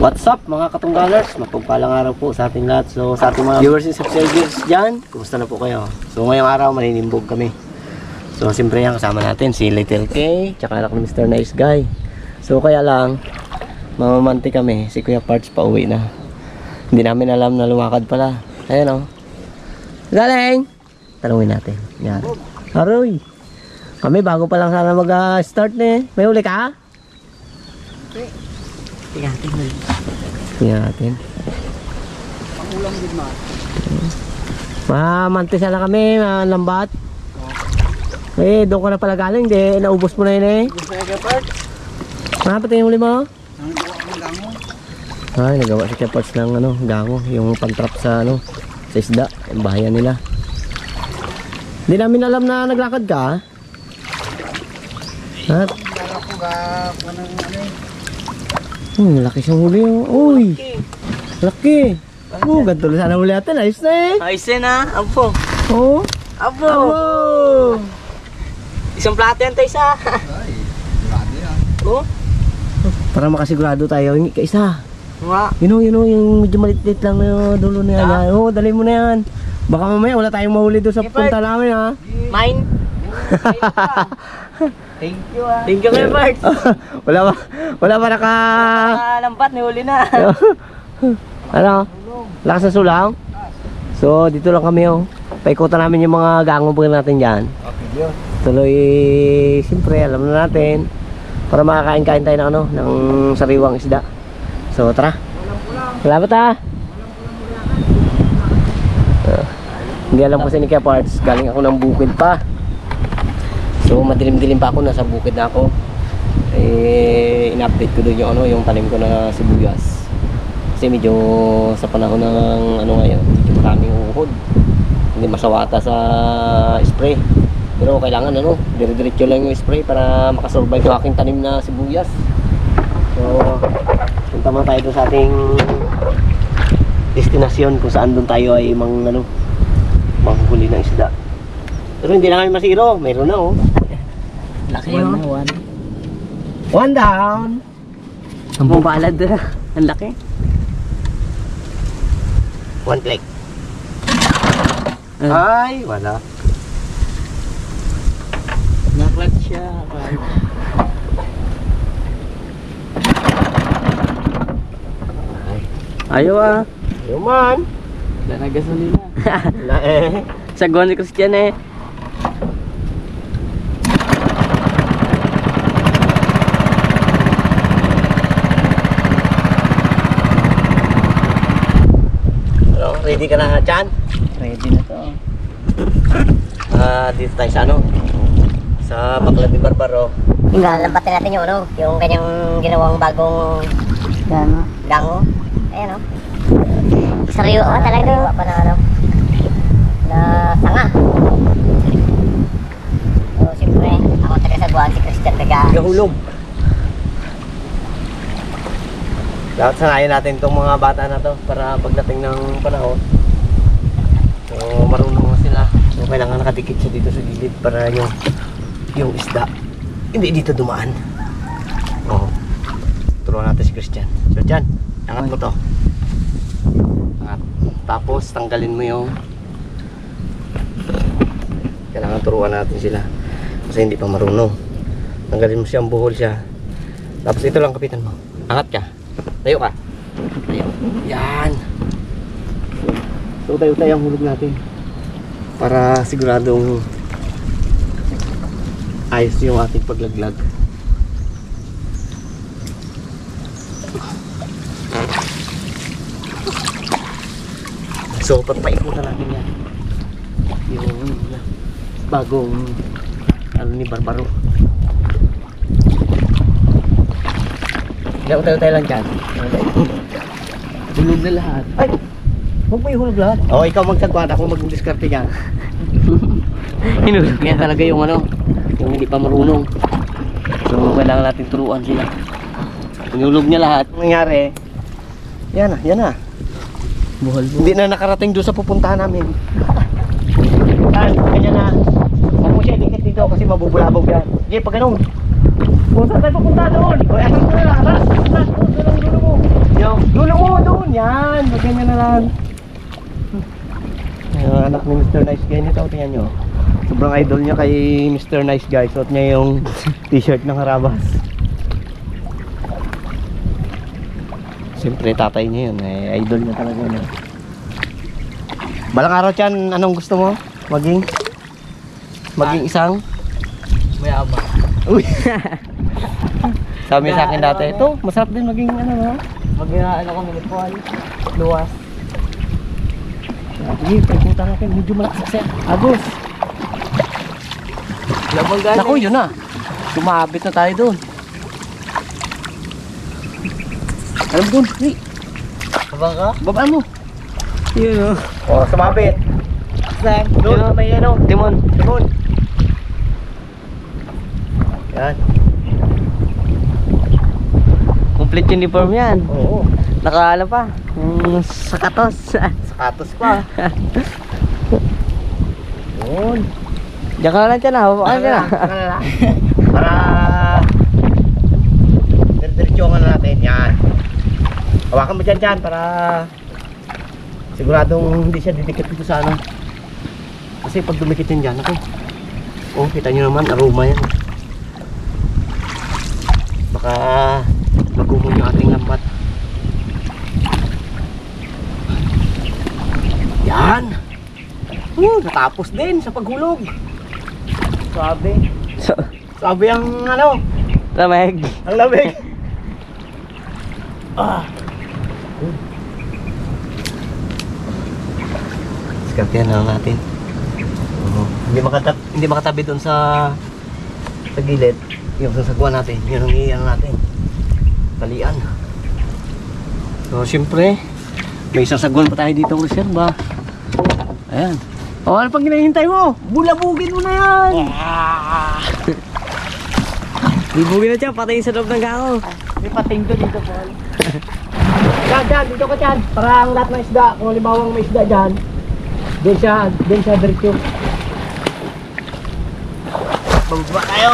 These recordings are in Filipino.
What's up mga katunggalers? Mapagpalang araw po sa ating lahat. So sa ating mga viewers and subscribers dyan, kumusta na po kayo? So ngayong araw maninimbog kami. So siyempre yan kasama natin si Little K, tsaka anak ni Mr. Nice Guy. So kaya lang mamamanti kami, si Kuya Parts pa uwi na. Hindi namin alam na lumakad pala. Ayan o. Galing! Tanungin natin. Yan. Aroy! Kami bago pa lang sana mag-start na eh. May uli ka? Tingnan natin. Tingnan natin. Pangulang din ma. Mamantisa lang kami, lambat. Eh, doon ka na pala galing. Di, naubos mo na yun eh. Gusto ka part? Pati yung uli mo? Nagawa ko ng gango. Ay, nagawa si Keparts ng ano, gango. Yung pantrap sa ano, sa isda. Yung bahayan nila. Hindi namin alam na naglakad ka. At Nagawa ko ga panang ano eh. laki siyang huli oh. Uy! Laki! Oh, ganito lang sana huli natin. Ayos na eh. Ayos na, apo. Oh! Apo. Abo! Isang plato yan tayo isa. Ay, grabe ah. Oh, Para makasigurado tayo, hindi ka isa. nga. Yun o, yung medyo maliit lang na yung dulo na yan. Oo, dali mo na yan. Baka mamaya wala tayong mahuli doon sa punta namin ha. Mine. Thank you ah. Thank you kay Bart. wala ba naka... Lambat, nihuli na. Ano? Lakas ng sulang? So, dito lang kami oh. Paikutan namin yung mga gangong natin dyan. Okay, yun. Tuloy, siyempre, alam na natin. Para makakain-kain tayo ng ano, ng sariwang isda. So, tara. Salamat ha. Hindi alam ko sa ni Kuya Parts. Galing ako ng bukid pa. So, madilim-dilim pa ako. Nasa bukid na ako. Eh, in-update ko doon yung ano, yung tanim ko na sibuyas. Kasi medyo sa panahon ng ano ngayon, medyo maraming uhod. Hindi masawata sa spray. Pero kailangan ano, dire-diretso lang yung spray para makasurvive yung aking tanim na sibuyas. So, punta muna tayo doon sa ating destinasyon kung saan doon tayo ay manghuli ng isda. Pero hindi na kami masiro, mayroon na oh. Laki oh. One down. Ang bubalad na. Ang laki. One click. Ay, wala. Naklat siya. Ayaw ah. Ayaw man. Wala na gasolina. Wala eh. Saguan si Christian eh. Ano, ready ka na Chan? Ready na to. Dito tayo sa ano? Sa Baklad ni Barbaro. Lampatin natin yung ano, yung kanyang ginawang bagong gango. Ayan o. Sariwa pa talaga. Sariwa pa na ano. Na sanga. So siyempre, ako taga-saguan si Christian taga. Gahulog. Dapat sanayin natin itong mga bata na to para pagdating ng panahon. So marunong na sila. So kailangan nakadikit siya dito sa gilid para yung isda hindi dito dumaan. Oh. Turuan natin si Christian. So Jan, angat mo to. Angat. Tapos tanggalin mo yung kailangan turuan natin sila kasi hindi pa marunong. Tanggalin mo siyang buhol siya. Tapos ito lang kapitan mo. Angat ka. Tayo ka. Tayo. Yan. So tayo ang hulog natin para siguradong ayos yung ating paglaglag. So pagpaikutan natin yan yung bagong ano ni Barbaro. Hindi tayo lang dyan. Hulog na lahat. Ay! Huwag mo ihulog lahat. Oo, ikaw magsagwad. Ako mag-discarte yan. Hinulog Yan talaga yung ano, yung hindi pa marunong. So kailangan natin turuan sila. Hinulog niya lahat. Ang nangyari, yan na. buhol. Hindi na nakarating doon sa pupuntahan namin. Kanya na. Huwag mo siya dikit dito kasi mabubulabog yan. Sige, pag ganun. Kung saan tayo papunta doon? O, atas mo na. Atas. Atas. Dulo mo. Yung. kaya nito, tingnan nyo. Sobrang idol niya kay Mr. Nice Guy. Suot niya yung t-shirt ng Harabas. Siyempre tatay niya yun, idol niya talaga yun. Balang araw Chan, anong gusto mo? Maging isang Mayabang. uy. Sabi sa akin dati, ito masarap din maging ano no? Mag-ano ko ng Paul. Luwas. Sige, pagpunta natin, medyo malakas siya. Agos. Labang gani. Naku, yun na. Sumabit na tayo doon. Alam mo doon, hey, Labang ka? babaan mo. Yun o. Oh, sumabit. Saan? Doon, may ano, timon. Timon. Yan. Complete uniform yan. Oo. Nakaala pa. Yung sakatos. Sapatos pa. Yun. Diyan ka lang dyan ah. Hawakan dyan ah. Para diretso nga natin. Yan. Hawakan mo dyan para siguradong hindi siya didikit dito sa ano. Kasi pag dumikit yun dyan, ako. Oh, kita nyo naman, aroma yan. Baka magumon yung ating lambat. Yan. Natapos din sa paghulog. Sabi. Sabi ang ano, Lamig. ang lamig. Ah. Skartihan na natin. Hindi makatabi doon sa gilid. Yung sasagwan natin, yun ang iyan natin. Talian. So, syempre, may sasagwan pa tayo dito ng reserva. Ayan. O, ano pang hinahintay mo? Bulabugin mo na yan! Bibugin na siya. Patayin sa loob ng gako. May pating to dito, Paul. Dyan, dito ka dyan. Para ang lahat ng isda, kung halimbawa may isda dyan, doon siya diretso. Bababa tayo.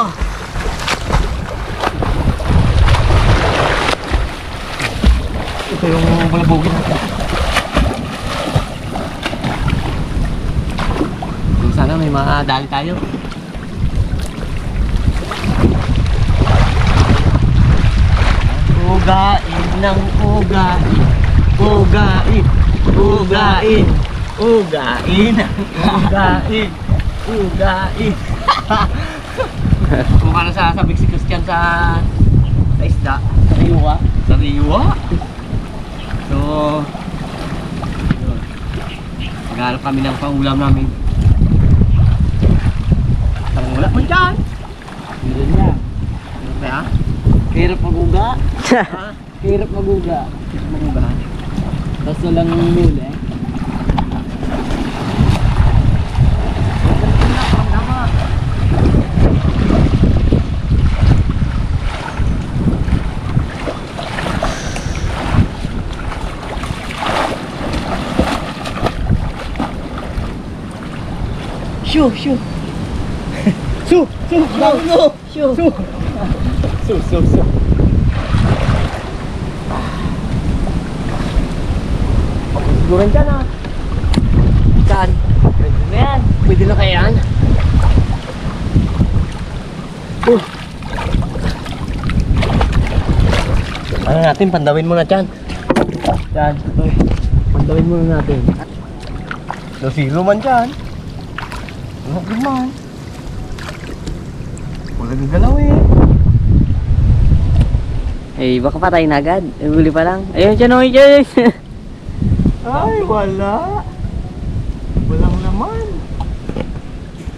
Ito yung bulabugin natin. Sana may madali tayo. Ugain ng ugain. Ugain. Ugain. Ugain. Ugain. Ugain. Kung ano sasabik si Christian sa isda. Sa riwa. Sa riwa. So, yun. Maghanap kami ng pangulam namin. Parang wala man dyan. Hindi niya. Ano kaya? Hirap maguga. Ha? Hirap maguga. Maguga. Tapos walang muli. Shoo, shoo. Su, su, su, su. Su. Siguran dyan ah. Saan? Pwede na yan. Pwede na kaya yan? Ano natin, pandawin muna dyan. Dyan. Pandawin muna natin. No, zero man dyan. Huwag naman. Wala gagalaw eh. Eh, baka patay na agad. Huli pa lang. Ayun siya no, yun. Ay, wala. Walang naman.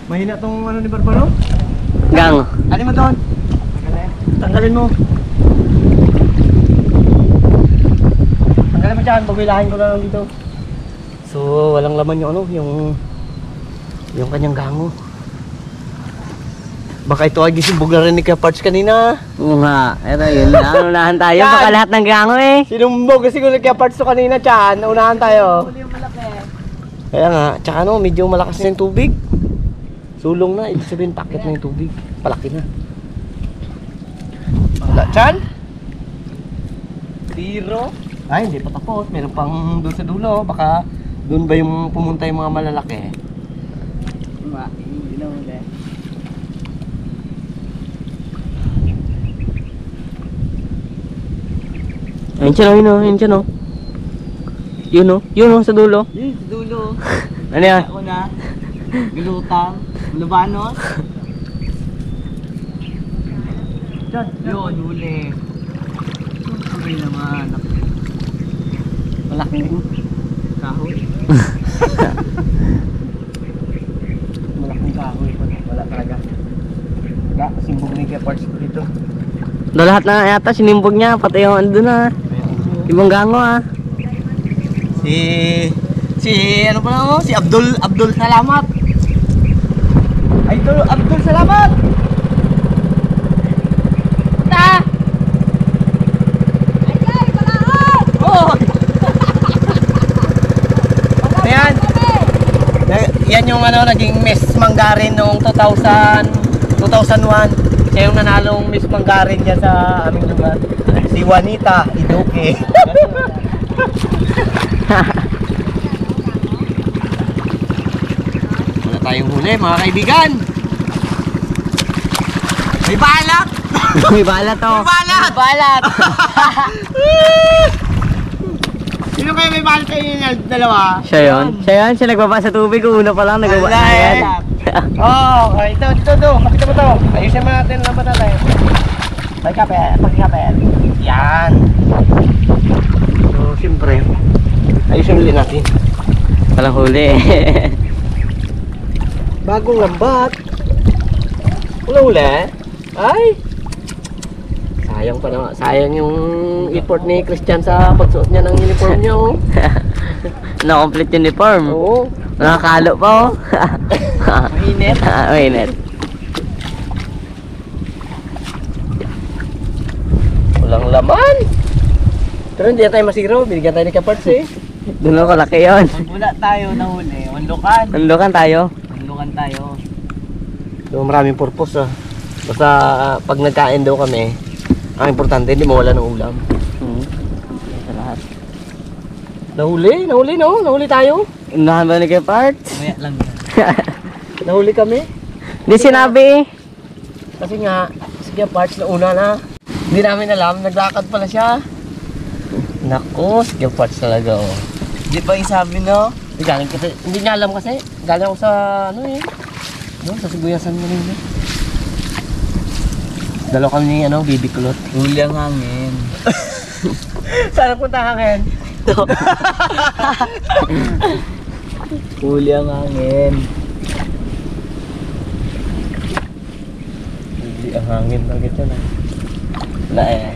Mahina tong ano ni Barbaro. Gang. Alin mo doon? Tanggalin mo. Tanggalin mo dyan, babilahin ko na lang dito. So, walang laman yung ano, yung kanyang gango. Baka ito ay gisibog na rin ni Kaparts kanina. Oo nga. Eto yun. Unahan tayo. Yan. Baka lahat ng gango eh. Sinumbog kasi kung nagka-parts to kanina, Chan. Unahan tayo. Kaya nga, tsaka no, medyo malakas na yung tubig. Sulong na, ibig sabihin pakit na yung tubig. Palaki na. Wala, Chan? Zero. Ay, hindi pa tapos. Meron pang doon sa dulo. Baka doon ba yung pumunta yung mga malalaki. Hindi na muna. Ayun siya, ayun siya, no? Yun, no? Yun, no? Sa dulo. Yun, sa dulo. Ano yan? Ako na. Gulutang. Lubanos. Yun, huli. Huli naman. Malaki yun. Kahoy. Malaking kahoy ko. Wala talaga. Simbog ni Keparts ko dito. Do lahat na yata sinimbog niya, pati yung andun na. Ibang gango ah. Si ano pa lang si Abdul Salamat. Idol Abdul Salamat. Ta. Ay, balaod. Oh. Ayan. Yan yung ano naging Miss Mangarin noong 2001. Siya yung nanalong Miss Mangarin dyan sa aming lugar. Si Juanita Iduque. Wala tayong huli mga kaibigan. May balak! May balat to. May balat! Balat. Sino kayo may balat kayo yung dalawa? Siya yun. Siya nagbaba sa tubig. Una pa lang nagbaba. Ayan. Oh, ito. Kapit mo to. Ayusin mo natin lang ba tayo? Pagkapel. Yan. So, siyempre, ayusin ulit natin. Walang huli. Bagong lambat. Wala huli? Ay! Sayang pa naman. Sayang yung effort ni Christian sa pagsuot niya ng uniform niya, oh. Na-complete uniform. Oo. Nakakalo pa oh. Mainit. Mainit. Walang laman. Pero hindi na tayo masiro. Binigyan tayo ni Kaparts eh. Doon ako laki yun. Wala tayo nahuli. Unlukan. Nandukan tayo. Unlukan tayo. So, maraming purpose ah. Basta pag nagkain daw kami, ang importante hindi mawala ng ulam. Sa lahat. Nahuli no? Nahuli tayo. Unahan ba ni kay parts? Maya lang. Nahuli kami. Hindi sinabi. Kasi nga, sige parts na una na. Hindi namin alam, naglakad pala siya. Naku, sige parts talaga oh. Hindi pa isabi no? Hindi niya alam kasi. Galing ako sa ano eh. Doon sa Sibuyasan mo rin. Dalaw kami ni ano, baby kulot. Huli ang hangin. Saan punta hangin? Huli ang hangin. Hindi ang hangin bakit yan ah. Wala eh.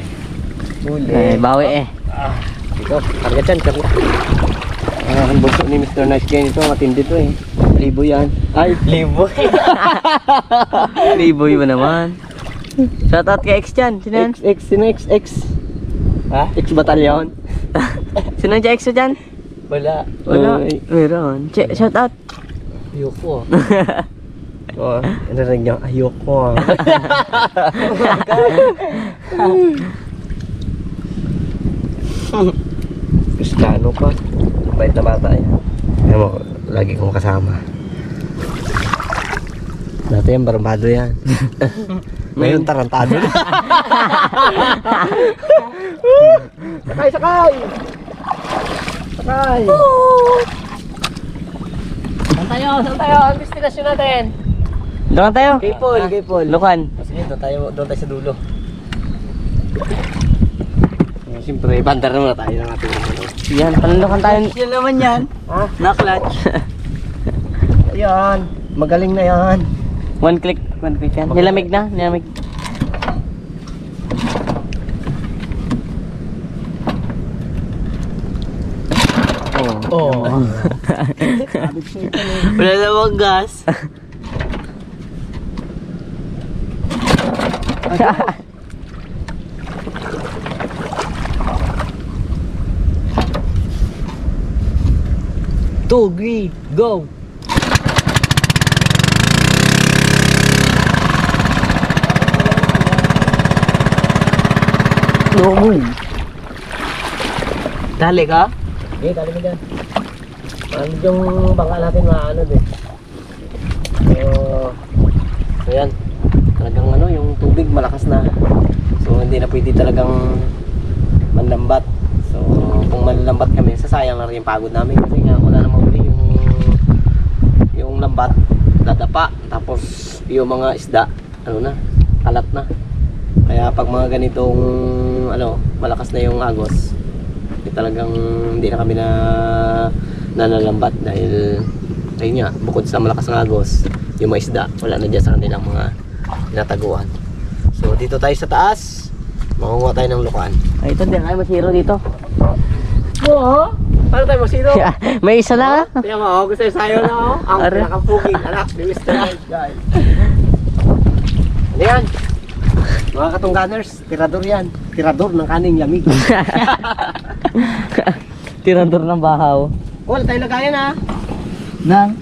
Huli. Bawi eh. Ito, karga dyan, karga. Ang bunso ni Mr. Nice Guy nito, matindi to eh. Libo yan. Ay, libo. Liboy mo naman. Shoutout kay X dyan. Sino yan? Sino XX? Ha? X Batalyon? Sino yung X dyan? Wala. Wala. Ay, Meron. Shoutout. ayoko. Oh, narinig niyo, ayoko. Kristiyano pa. Bait na bata yan. Alam mo, lagi kong kasama. Dati yan, barbado yan. Ngayon, tarantado na. Sakay! Sakay! Saan tayo? Ang destinasyon natin? Doon tayo. Kay Paul. Lukan. Sige, doon tayo sa dulo. Siyempre, bandar naman tayo ng ating ano. Yan, panundukan tayo. Yan naman yan. Ha? Na-clutch. Ayan, magaling na yan. One click yan. Nilamig na, nilamig. Oh. Wala namang gas. Two, three, go! No move. Dali ka? Okay, dali mo dyan. Ano yung bangka natin maano din? So yan. Talagang ano, yung tubig malakas na. So hindi na pwede talagang manlambat. So kung manlambat kami, sasayang na rin yung pagod namin kasi nga wala namang uli yung lambat, dadapa. Tapos yung mga isda, ano na, kalat na. Kaya pag mga ganitong ano, malakas na yung agos, talagang hindi na kami nanalambat dahil ayun nga, bukod sa malakas na agos, yung mga isda wala na dyan sa kanilang mga tinataguan. So dito tayo sa taas, makukuha tayo ng lukaan. Ay, ito din. Ay, masiro dito. Oo, paano tayo masino? May isa na. Tingnan mo, gusto yung sayo na ang Are. pinakapuging anak ni Mr. Nice Guy. Ano yan? Mga katungganers, tirador yan. Tirador ng kaning lamig. Tirador ng bahaw. Wala tayo lagayan ha. Nang?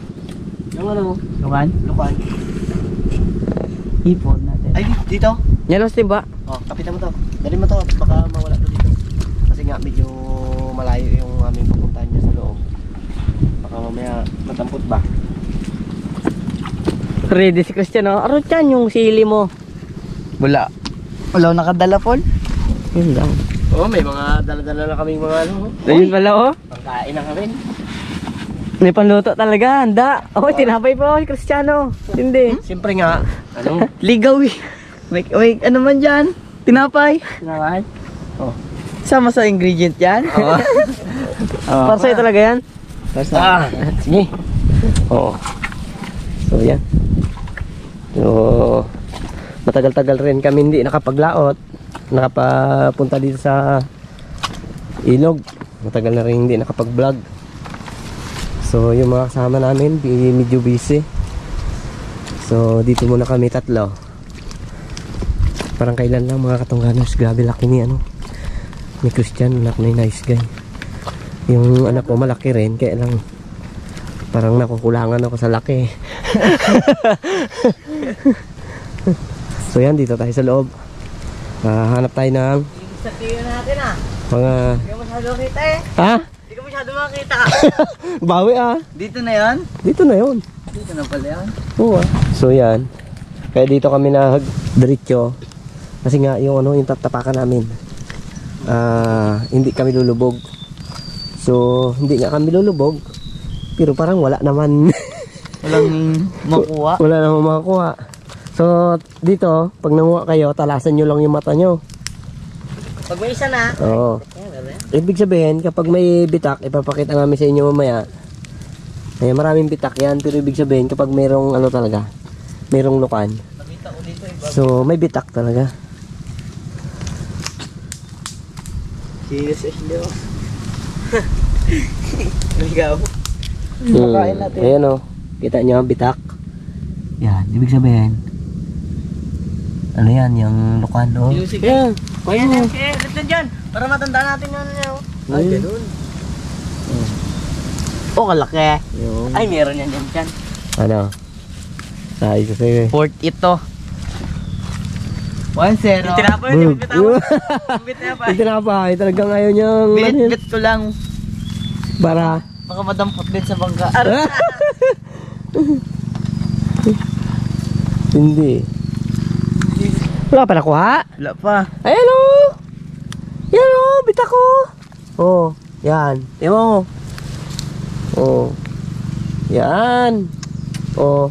Yung ano, Lukan? lukaan. Ipon natin. Ay, dito. Nyalos din ba? Oh, kapitan mo to. Dali mo to, baka mawala to dito. Kasi nga medyo malayo yung aming pupuntahan niya sa loob. Baka mamaya matampot ba? Ready si Christian, oh. Aro dyan yung sili mo. Wala. Wala nakadala, Paul. Yun lang. Oo, may mga dala-dala na kaming mga ano. Ayun pala, oh. Pangkain na kami. May panluto talaga, handa. Oh, tinapay pa, oh, Cristiano. Hindi. Siyempre nga, ano? Ligaw, eh. Wait, ano man dyan? Tinapay. Tinapay? Sama sa ingredient yan. Oo. Para sa'yo talaga yan. Ah, sige. Oo. So, yan. So, matagal-tagal rin kami hindi nakapaglaot. Nakapapunta dito sa ilog. Matagal na rin hindi nakapag-vlog. So, yung mga kasama namin, medyo busy. So, dito muna kami tatlo. Parang kailan lang mga katungganers. Grabe laki ni ano, ni Christian, anak ni Nice Guy. Yung anak ko malaki rin, kaya lang parang nakukulangan ako sa laki. So yan, dito tayo sa loob. Hanap tayo ng natin, ah. mga... Hindi ko masyado makita, eh. Ha? Hindi ko masyado makita. Bawi ah. Dito na yan? Dito na yun. Dito na pala yan. Oo ah. So yan. Kaya dito kami nag-diretso. Kasi nga yung ano, yung tapakan namin. Hindi kami lulubog. So hindi nga kami lulubog. Pero parang wala naman. Walang makuha. Wala namang makakuha. So dito, pag nanguha kayo, talasan nyo lang yung mata nyo. Pag may isa na. Oo. Ibig sabihin, kapag may bitak, ipapakita namin sa inyo mamaya. Kaya maraming bitak yan, pero ibig sabihin, kapag mayroong ano talaga, mayroong lukan. So, may bitak talaga. Cheers, Ashley. Ligaw. Pakain natin. Ayan o, kita nyo ang bitak. Yan, ibig sabihin, ano yan, yung lukan o. Ayan. Ayan, ayan. Listen dyan. Para matandaan natin yung ano niya, oh. Ay, ganun. Oh, kalaki. Yung, Ay, meron yan dyan. ano, sabi ko sa'yo eh. Port ito. 1-0. Tinapay, Boom. bitawan. Tinapay. Yung tinapay, talagang ayaw niyang Bit ko lang. para. Baka madampot din sa bangka. Hindi. Wala pa nakuha? Wala pa. Ayan o! Yan o! Bitak ko! Oh, yan. Tingnan mo. Oh. Yan. Oh.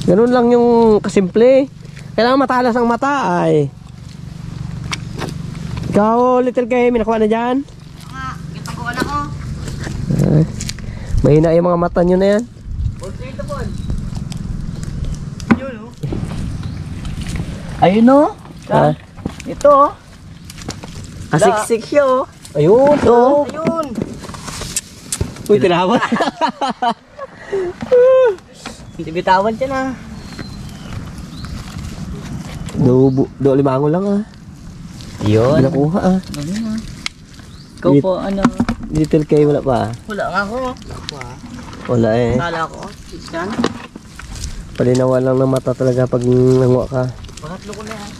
Ganun lang yung kasimple. Kailangan matalas ang mata ay. Ikaw, little guy, may nakuha na dyan? Itakuan ako. Ay, mahina yung mga mata nyo na yan. Ito po. Yun, oh. Ayun o. Ha? Ito o. Kasiksik siya o. Ayun, to. Ayun. Uy, tinawa. Bitawan siya na. Do limango lang ah. Yun. Nakuha ah. Ikaw po ano. Little kay wala pa. Wala nga ako. Wala eh. Sala ko. Yan. Palinawa lang ng mata talaga pag nanguha ka. Pangatlo ko na yan.